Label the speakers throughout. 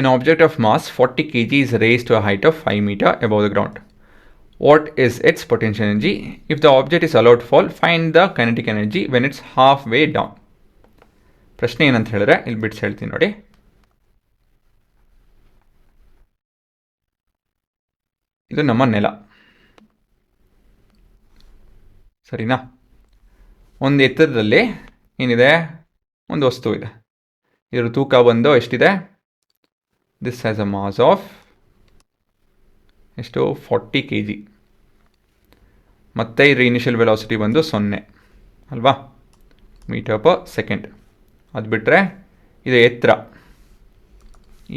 Speaker 1: An object of mass 40 kg is raised to a height of 5 meter above the ground. What is its potential energy? If the object is allowed to fall, find the kinetic energy when it's halfway down. ಪ್ರಶ್ನೆ ಏನಂತ ಹೇಳಿದ್ರೆ ಇಲ್ಲಿ bits ಹೇಳ್ತೀನಿ ನೋಡಿ. ಇದು ನಮ್ಮ ನೆಲ, ಸರಿನಾ? ಒಂದು ಎತ್ತರದಲ್ಲಿ ಏನಿದೆ, ಒಂದು ವಸ್ತು ಇದೆ. ಇದರ ತೂಕ ಬಂದು ಎಷ್ಟಿದೆ? This has a mass of ಎಷ್ಟು? 40 kg. ಮತ್ತು ಇದರ ಇನಿಷಿಯಲ್ ವೆಲಾಸಿಟಿ ಬಂದು 0 ಅಲ್ವಾ, ಮೀಟರ್ ಪರ್ ಸೆಕೆಂಡ್. ಅದು ಬಿಟ್ಟರೆ ಇದು ಎತ್ತರ,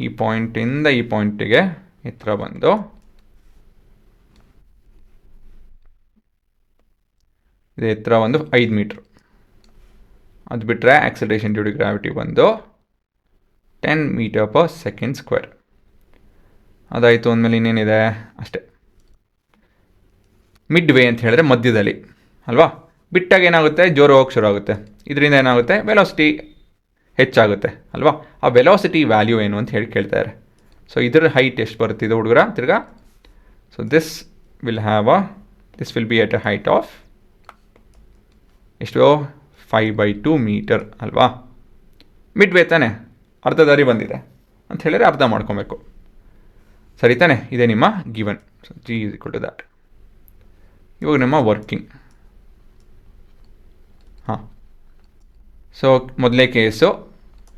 Speaker 1: ಈ ಪಾಯಿಂಟಿಂದ ಈ ಪಾಯಿಂಟಿಗೆ ಎತ್ತರ ಬಂದು ಇದು ಎತ್ತರ ಒಂದು 5 ಮೀಟ್ರ್. ಅದು ಬಿಟ್ಟರೆ ಆಕ್ಸಲರೇಷನ್ ಡ್ಯೂ ಟು ಗ್ರಾವಿಟಿ ಬಂದು 10 ಮೀಟರ್ ಪರ್ ಸೆಕೆಂಡ್ ಸ್ಕ್ವೇರ್. ಅದಾಯಿತು ಅಂದಮೇಲೆ ಇನ್ನೇನಿದೆ? ಅಷ್ಟೇ. ಮಿಡ್ ವೇ ಅಂತ ಹೇಳಿದ್ರೆ ಮಧ್ಯದಲ್ಲಿ ಅಲ್ವಾ. ಬಿಟ್ಟಾಗ ಏನಾಗುತ್ತೆ? ಜೋರು ಹೋಗಿ ಶುರು ಆಗುತ್ತೆ. ಇದರಿಂದ ಏನಾಗುತ್ತೆ? ವೆಲಾಸಿಟಿ ಹೆಚ್ಚಾಗುತ್ತೆ ಅಲ್ವಾ. ಆ ವೆಲಾಸಿಟಿ ವ್ಯಾಲ್ಯೂ ಏನು ಅಂತ ಹೇಳಿ ಕೇಳ್ತಾರೆ. ಸೊ ಇದರ ಹೈಟ್ ಎಷ್ಟು ಬರುತ್ತಿದೆ ಹುಡುಗರ ತಿರ್ಗಾ? So this will B at a height of ಎಷ್ಟು? 5/2 ಮೀಟರ್ ಅಲ್ವಾ. ಮಿಡ್ ವೇ ತಾನೆ, ಅರ್ಧ ದಾರಿ ಬಂದಿದೆ ಅಂತ ಹೇಳಿದ್ರೆ ಅರ್ಧ ಮಾಡ್ಕೊಬೇಕು, ಸರಿ ತಾನೆ? ಇದೇ ನಿಮ್ಮ given. So G is equal to that. ಇವಾಗ ನಿಮ್ಮ ವರ್ಕಿಂಗ್. ಹಾಂ, ಸೊ ಮೊದಲನೇ ಕೇಸು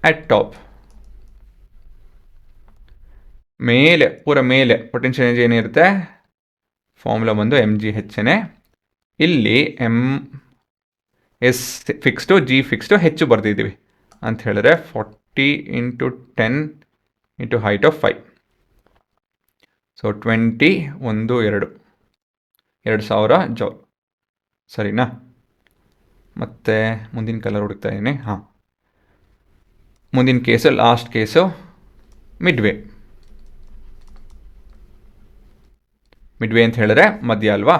Speaker 1: ಅಟ್ ಟಾಪ್, ಮೇಲೆ ಪೂರ ಮೇಲೆ ಪೊಟೆನ್ಷಿಯಲ್ ಎನರ್ಜಿ ಏನಿರುತ್ತೆ? ಫಾರ್ಮುಲಾ ಬಂದು mgh. ಇಲ್ಲಿ ಎಸ್ ಫಿಕ್ಸ್ಡು, ಜಿ ಫಿಕ್ಸ್ಡು, ಹೆಚ್ಚು ಬರ್ದಿದ್ದೀವಿ ಅಂತ ಹೇಳಿದ್ರೆ 40 × 10 × ಹೈಟ್ ಆಫ್ 5. ಸೊ 20 1 2000 ಜೌಲ್, ಸರಿನಾ? ಮತ್ತು ಮುಂದಿನ ಕಲರ್ ಹುಡುಕ್ತಾ ಇದ್ದೀನಿ. ಹಾಂ, ಮುಂದಿನ ಕೇಸು, ಲಾಸ್ಟ್ ಕೇಸು ಮಿಡ್ವೇ. ಮಿಡ್ವೇ ಅಂತ ಹೇಳಿದ್ರೆ ಮಧ್ಯ ಅಲ್ವಾ.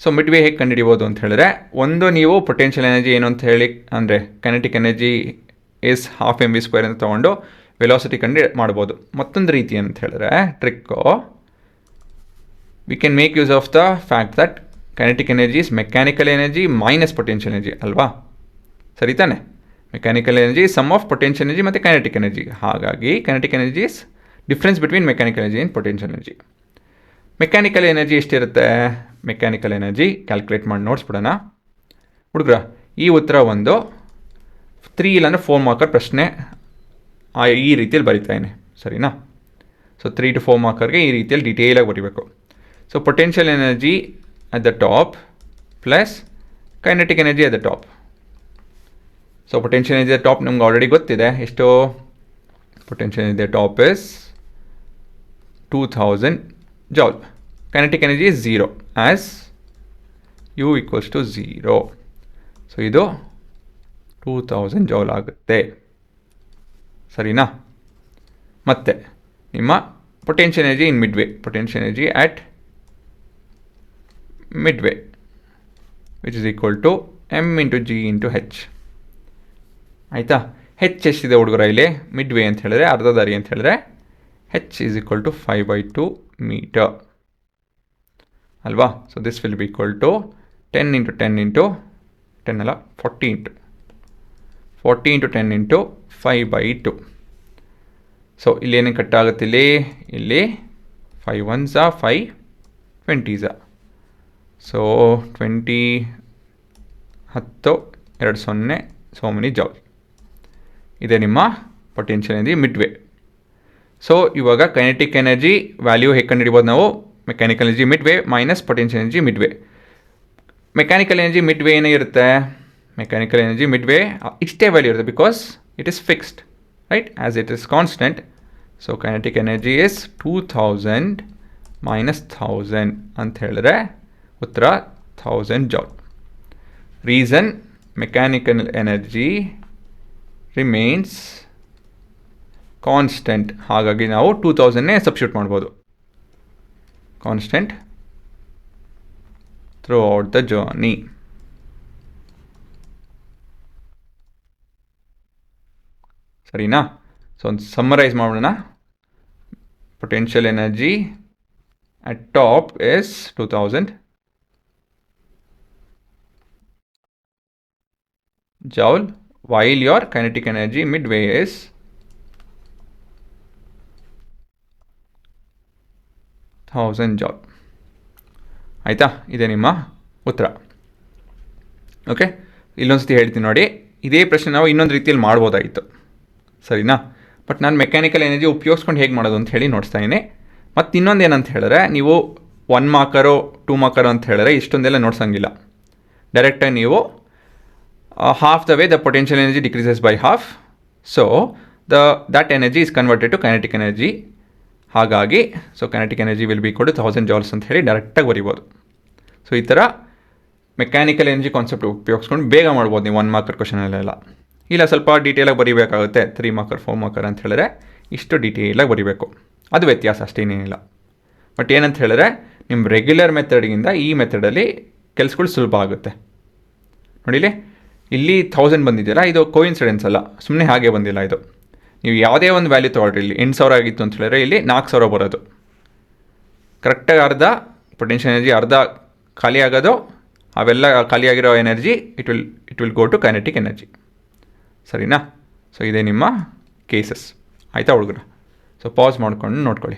Speaker 1: ಸೊ ಮಿಡ್ವೇ ಹೇಗೆ ಕಂಡುಹಿಡಿಬೋದು ಅಂತ ಹೇಳಿದ್ರೆ, ಒಂದು ನೀವು ಪೊಟೆನ್ಷಿಯಲ್ ಎನರ್ಜಿ ಏನು ಅಂತ ಹೇಳಿ ಅಂದರೆ ಕೈನೆಟಿಕ್ ಎನರ್ಜಿ ಇಸ್ ½ mv² ಅಂತ ತೊಗೊಂಡು ವೆಲಾಸಿಟಿ ಕಂಡು ಮಾಡ್ಬೋದು. ಮತ್ತೊಂದು ರೀತಿ ಅಂತ ಹೇಳಿದ್ರೆ trick, we can make use of the fact that kinetic energy is mechanical energy minus potential energy ಅಲ್ವಾ, ಸರಿ ತಾನೆ? Mechanical energy sum of potential energy ಮತ್ತು ಕೈನೆಟಿಕ್ ಎನರ್ಜಿ. ಹಾಗಾಗಿ kinetic energy is difference between mechanical energy and potential energy. Mechanical energy ಎಷ್ಟಿರುತ್ತೆ? Mechanical energy calculate ಮಾಡಿ ನೋಡಿಸ್ಬಿಡೋಣ ಹುಡುಗ್ರ. ಈ ಉತ್ತರ ಒಂದು 3 ಇಲ್ಲಾಂದರೆ 4 ಮಾರ್ಕರ್ ಪ್ರಶ್ನೆ ಈ ರೀತಿಯಲ್ಲಿ ಬರಿತಾಯಿನಿ, ಸರಿನಾ? ಸೊ 3 to 4 ಮಾರ್ಕರ್ಗೆ ಈ ರೀತಿಯಲ್ಲಿ ಡೀಟೇಲಾಗಿ ಬರೀಬೇಕು. So potential energy at the top plus kinetic energy at the top. So potential energy top ನಮ್ಗೆ ಆಲ್ರೆಡಿ ಗೊತ್ತಿದೆ ಎಷ್ಟು. Potential energy top is 2000 joule. Kinetic energy is 0 as U = 0. So ಇದು 2000 ಜೌಲ್ ಆಗುತ್ತೆ, ಸರಿನಾ? ಮತ್ತು ನಿಮ್ಮ potential energy in midway, potential energy at midway which is equal to m × g × h. ಆಯಿತಾ? ಹೆಚ್ ಎಷ್ಟಿದೆ ಹುಡುಗರ ಇಲ್ಲಿ? ಮಿಡ್ವೇ ಅಂತ ಹೇಳಿದ್ರೆ ಅರ್ಧ ದಾರಿ ಅಂತ ಹೇಳಿದ್ರೆ h is equal to 5/2 meter ಅಲ್ವಾ. So this will be equal to 10 × 10 × 10 ಅಲ್ಲ 40 × 10 × 5/2. ಸೊ ಇಲ್ಲಿ ಏನೇನು ಕಟ್ಟಾಗುತ್ತೆ? ಇಲ್ಲಿ 5 1s 5 20s. So 20 10 2 0 so many joule. ಇದೆ ನಿಮ್ಮ ಪೊಟೆನ್ಷಿಯಲ್ ಎನರ್ಜಿ ಮಿಡ್ವೇ. ಸೊ ಇವಾಗ ಕೈನೆಟಿಕ್ ಎನರ್ಜಿ ವ್ಯಾಲ್ಯೂ ಹೇಗೆ ಕಂಡುಹಿಡಿಬೋದು ನಾವು? Mechanical energy midway minus potential energy midway. Mechanical energy midway ಏನಾಗಿರುತ್ತೆ? ಮೆಕ್ಯಾನಿಕಲ್ ಎನರ್ಜಿ ಮಿಡ್ವೇ ಇಷ್ಟೇ ವ್ಯಾಲ್ಯೂ ಇರುತ್ತೆ, because it is fixed, right, as it is constant. So kinetic energy is 2000 - 1000 ಅಂತ ಹೇಳಿದ್ರೆ ಉತ್ತರ 1000 joule. Reason mechanical energy remains constant, ಹಾಗಾಗಿ ನಾವು 2000ನೇ substitute ಮಾಡ್ಬೋದು. Constant through out the journey. ಸರಿನಾ? ಸೊ ಒಂದು ಸಮ್ಮರೈಸ್ ಮಾಡೋಣ. potential energy at top is 2000 joule, while your kinetic energy midway is 1000 joule. ಆಯಿತಾ, ಇದೆ ನಿಮ್ಮ ಉತ್ತರ. ಓಕೆ, ಇಲ್ಲೊಂದು ಸತಿ ಹೇಳ್ತೀನಿ ನೋಡಿ, ಇದೇ ಪ್ರಶ್ನೆ ನಾವು ಇನ್ನೊಂದು ರೀತಿಯಲ್ಲಿ ಮಾಡ್ಬೋದಾಗಿತ್ತು, ಸರಿನಾ? ಬಟ್ ನಾನು ಮೆಕ್ಯಾನಿಕಲ್ ಎನರ್ಜಿ ಉಪಯೋಗಿಸ್ಕೊಂಡು ಹೇಗೆ ಮಾಡೋದು ಅಂತ ಹೇಳಿ ನೋಡ್ತಾ ಇದ್ದೀನಿ. ಮತ್ತು ಇನ್ನೊಂದು ಏನಂತ ಹೇಳಿದ್ರೆ, ನೀವು 1 ಮಾರ್ಕರು 2 ಮಾರ್ಕರು ಅಂತ ಹೇಳಿದ್ರೆ ಇಷ್ಟೊಂದೆಲ್ಲ ನೋಡ್ಸಂಗಿಲ್ಲ. ಡೈರೆಕ್ಟಾಗಿ ನೀವು half the way the potential energy decreases by half, so that energy is converted to kinetic energy. ಹಾಗಾಗಿ so kinetic energy will be equal to 1000 joules ಅಂತ ಹೇಳಿ ಡೈರೆಕ್ಟಾಗಿ ಬರಿಬೋದು. ಸೊ ಈ ಥರ ಮೆಕ್ಯಾನಿಕಲ್ ಎನರ್ಜಿ ಕಾನ್ಸೆಪ್ಟ್ ಉಪಯೋಗಿಸ್ಕೊಂಡು ಬೇಗ ಮಾಡ್ಬೋದು ನೀವು 1 ಮಾರ್ಕರ್ ಕ್ವಶನಲ್ಲೆಲ್ಲ. ಇಲ್ಲ ಸ್ವಲ್ಪ ಡೀಟೇಲಾಗಿ ಬರೀಬೇಕಾಗುತ್ತೆ, 3 ಮಾರ್ಕರ್ 4 ಮಾರ್ಕರ್ ಅಂತ ಹೇಳಿದ್ರೆ ಇಷ್ಟು ಡೀಟೇಲಾಗಿ ಬರೀಬೇಕು, ಅದು ವ್ಯತ್ಯಾಸ ಅಷ್ಟೇನೇನಿಲ್ಲ. ಬಟ್ ಏನಂತ ಹೇಳಿದ್ರೆ, ನಿಮ್ಮ ರೆಗ್ಯುಲರ್ ಮೆಥಡ್ಗಿಂತ ಈ ಮೆಥಡಲ್ಲಿ ಕೆಲಸಗಳು ಸುಲಭ ಆಗುತ್ತೆ. ನೋಡಿಲಿ, ಇಲ್ಲಿ 1000 ಬಂದಿದೆಯಲ್ಲ, ಇದು ಕೋಇನ್ಸಿಡೆನ್ಸ್ ಅಲ್ಲ, ಸುಮ್ಮನೆ ಹಾಗೆ ಬಂದಿಲ್ಲ ಇದು. ನೀವು ಯಾವುದೇ ಒಂದು ವ್ಯಾಲ್ಯೂ ತೊಗೊಳ್ರಿ, ಇಲ್ಲಿ 8000 ಆಗಿತ್ತು ಅಂತ ಹೇಳಿದ್ರೆ ಇಲ್ಲಿ 4000 ಬರೋದು. ಕರೆಕ್ಟಾಗಿ ಅರ್ಧ ಪೊಟೆನ್ಷಿಯಲ್ ಎನರ್ಜಿ ಅರ್ಧ ಖಾಲಿ ಆಗೋದು, ಅವೆಲ್ಲ ಖಾಲಿಯಾಗಿರೋ energy it will go to kinetic energy, ಸರಿನಾ? ಸೊ ಇದೇ ನಿಮ್ಮ ಕೇಸಸ್, ಆಯಿತಾ ಹುಡುಗರು? ಸೊ ಪಾಸ್ ಮಾಡ್ಕೊಂಡು ನೋಡ್ಕೊಳ್ಳಿ.